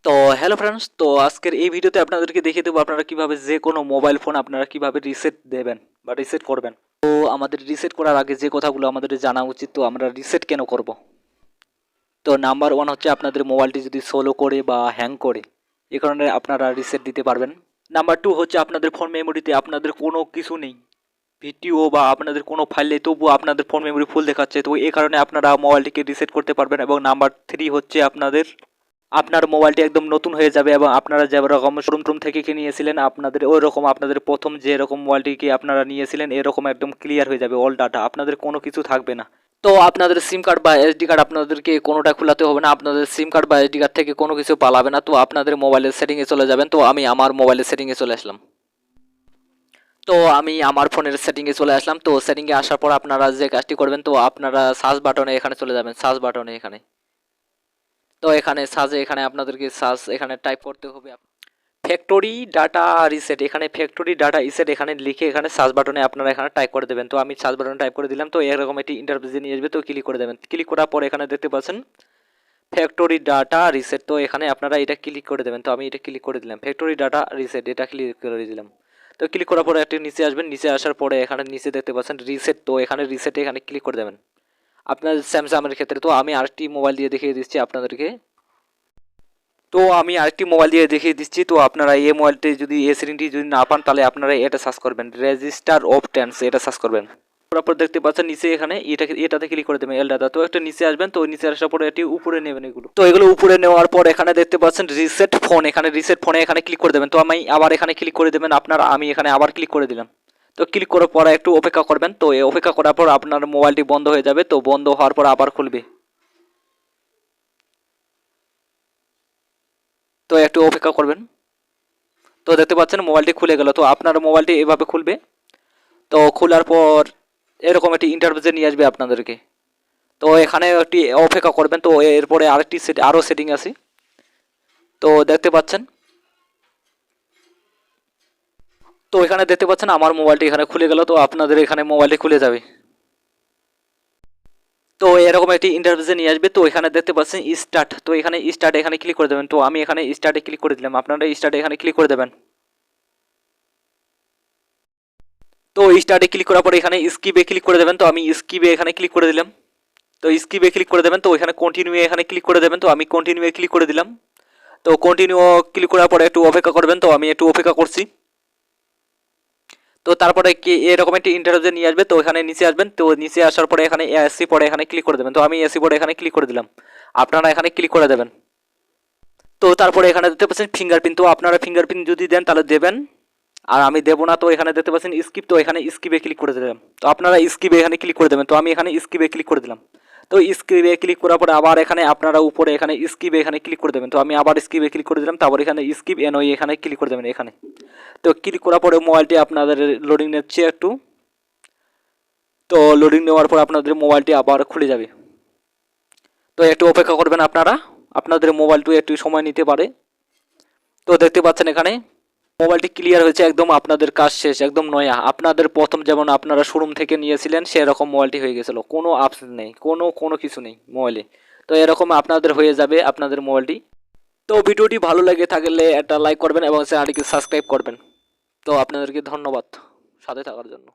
তো hello friends, তো আজকের এই ভিডিওতে আপনাদেরকে দেখিয়ে দেবো আপনারা কিভাবে যে কোনো মোবাইল ফোন আপনারা কিভাবে রিসেট দেবেন বা রিসেট করবেন। তো আমাদের রিসেট করার আগে যে কথাগুলো আমাদের জানা উচিত, তো আমরা রিসেট কেন করব। তো নাম্বার ওয়ান হচ্ছে আপনাদের মোবাইলটি যদি স্লো করে বা হ্যাং করে, এই কারণে আপনারা রিসেট দিতে পারবেন। নাম্বার টু হচ্ছে আপনাদের ফোন মেমোরিতে আপনাদের কোনো কিছু নেই, ভিডিও বা আপনাদের কোনো ফাইল নেই, তবুও আপনাদের ফোন মেমোরি ফুল দেখাচ্ছে, তো এই কারণে আপনারা মোবাইলটিকে রিসেট করতে পারবেন। এবং নাম্বার থ্রি হচ্ছে আপনার মোবাইলটি একদম নতুন হয়ে যাবে এবং আপনারা যেরকম শোরুম থেকে কিনিয়েছিলেন আপনাদের ওই রকম আপনাদের প্রথম যে রকম মোবাইলটিকে আপনারা নিয়েছিলেন এরকম একদম ক্লিয়ার হয়ে যাবে, অল ডাটা, আপনাদের কোনো কিছু থাকবে না। তো আপনাদের সিম কার্ড বা এসডি কার্ড আপনাদেরকে কোনোটা খোলাতে হবে না, আপনাদের সিম কার্ড বা এসডি কার্ড থেকে কোনো কিছু পালাবে না। তো আপনাদের মোবাইলের সেটিংয়ে চলে যাবেন। তো আমি আমার মোবাইলের সেটিংয়ে চলে আসলাম। তো আমি আমার ফোনের সেটিংয়ে চলে আসলাম। তো সেটিংয়ে আসার পর আপনারা যে কাজটি করবেন, তো আপনারা সার্চ বাটনে এখানে চলে যাবেন, সার্চ বাটনে এখানে। তো এখানে সার্চে এখানে আপনাদেরকে সার্চ এখানে টাইপ করতে হবে ফ্যাক্টরি ডাটা রিসেট। এখানে ফ্যাক্টরি ডাটা রিসেট এখানে লিখে এখানে সার্চ বাটনে আপনারা এখানে টাইপ করে দেবেন। তো আমি সার্চ বাটনে টাইপ করে দিলাম। তো এরকম একটি ইন্টারফেসে নিয়ে আসবে, তো ক্লিক করে দেবেন। ক্লিক করার পর এখানে দেখতে পাচ্ছেন ফ্যাক্টরি ডাটা রিসেট, তো এখানে আপনারা এটা ক্লিক করে দেবেন। তো আমি এটা ক্লিক করে দিলাম, ফ্যাক্টরি ডাটা রিসেট এটা ক্লিক করে দিলাম। তো ক্লিক করার পরে একটি নিচে আসবেন, নিচে আসার পরে এখানে নিচে দেখতে পাচ্ছেন রিসেট, তো এখানে রিসেটে এখানে ক্লিক করে দেবেন আপনার স্যামসাংয়ের ক্ষেত্রে। তো আমি আরেকটি মোবাইল দিয়ে দেখিয়ে দিচ্ছি আপনাদেরকে। তো আমি আরেকটি মোবাইল দিয়ে দেখিয়ে দিচ্ছি। তো আপনারা এই মোবাইলটি যদি এই সেটিংটি যদি না পান, তাহলে আপনারা এটা সার্চ করবেন, রেজিস্টার অফ ট্যান্স, এটা সার্চ করবেন। তারপর দেখতে পাচ্ছেন নিচে এখানে এটাতে ক্লিক করে দেবেন, এল ডাটা। তো একটা নিচে আসবেন, তো নিচে আসার পরে এটি উপরে নেবেন এগুলো। তো এগুলো উপরে নেওয়ার পর এখানে দেখতে পাচ্ছেন রিসেট ফোন, এখানে রিসেট ফোনে এখানে ক্লিক করে দেবেন। তো আমি আবার এখানে ক্লিক করে দেবেন আপনারা, আমি এখানে আবার ক্লিক করে দিলাম। তো ক্লিক করার পর একটু অপেক্ষা করবেন। তো এই অপেক্ষা করার পর আপনার মোবাইলটি বন্ধ হয়ে যাবে। তো বন্ধ হওয়ার পর আবার খুলবে। তো একটু অপেক্ষা করবেন। তো দেখতে পাচ্ছেন মোবাইলটি খুলে গেল। তো আপনার মোবাইলটি এভাবে খুলবে। তো খোলার পর এরকম একটি ইন্টারফেসে নিয়ে আসবে আপনাদেরকে। তো এখানে একটি অপেক্ষা করবেন। তো এরপরে আরেকটি আরও সেটিং আছে, তো দেখতে পাচ্ছেন। তো এখানে দেখতে পাচ্ছেন আমার মোবাইলটি এখানে খুলে গেল। তো আপনাদের এখানে মোবাইলটি খুলে যাবে। তো এরকম একটি ইন্টারফেসে নিয়ে আসবে। তো এখানে দেখতে পাচ্ছেন স্টার্ট, তো এখানে স্টার্ট এখানে ক্লিক করে দেবেন। তো আমি এখানে স্টার্টে ক্লিক করে দিলাম, আপনারা স্টার্টে এখানে ক্লিক করে দেবেন। তো স্টার্টে ক্লিক করার পরে এখানে স্কিপে ক্লিক করে দেবেন। তো আমি স্কিপে এখানে ক্লিক করে দিলাম। তো স্কিপে ক্লিক করে দেবেন। তো এখানে কন্টিনিউ এখানে ক্লিক করে দেবেন। তো আমি কন্টিনিউ ক্লিক করে দিলাম। তো কন্টিনিউ ক্লিক করার পরে একটু অপেক্ষা করবেন। তো আমি একটু অপেক্ষা করছি। তো তারপরে কি এরকম একটি ইন্টারভিউ নিয়ে আসবে। তো এখানে নিচে আসবেন। তো নিচে আসার পরে এখানে এসি পরে এখানে ক্লিক করে দেবেন। তো আমি এসি পরে এখানে ক্লিক করে দিলাম, আপনারা এখানে ক্লিক করে দেবেন। তো তারপরে এখানে দেখতে পাচ্ছেন ফিঙ্গারপ্রিন্ট, তো আপনারা ফিঙ্গারপ্রিন্ট যদি দেন তাহলে দেবেন, আর আমি দেবো না। তো এখানে দেখতে পাচ্ছেন স্কিপ, তো এখানে স্কিপে ক্লিক করে দিলাম। তো আপনারা স্কিপে এখানে ক্লিক করে দেবেন। তো আমি এখানে স্কিপে ক্লিক করে দিলাম। তো স্কিপে ক্লিক করার পরে আবার এখানে আপনারা উপরে এখানে স্কিপে এখানে ক্লিক করে দেবেন। তো আমি আবার স্কিপে ক্লিক করে দিলাম। তারপর এখানে স্কিপ এনওই এখানে ক্লিক করে দেবেন এখানে। তো ক্লিক করার পরে মোবাইলটি আপনাদের লোডিং নিচ্ছে একটু। তো লোডিং নেওয়ার পর আপনাদের মোবাইলটি আবার খুলে যাবে। তো একটু অপেক্ষা করবেন আপনারা, আপনাদের মোবাইলটি একটু সময় নিতে পারে। তো দেখতে পাচ্ছেন এখানে মোবাইলটি ক্লিয়ার হয়েছে একদম, আপনাদের কাজ শেষ, একদম নয়া। আপনাদের প্রথম যেমন আপনারা শোরুম থেকে নিয়েছিলেন সেরকম মোবাইলটি হয়ে গেছিলো, কোনো আপস নেই, কোনো কিছু নেই মোবাইলে। তো এরকম আপনাদের হয়ে যাবে আপনাদের মোবাইলটি। তো ভিডিওটি ভালো লেগে থাকলে একটা লাইক করবেন এবং চ্যানেলটিকে সাবস্ক্রাইব করবেন। তো আপনাদেরকে ধন্যবাদ সাথে থাকার জন্য।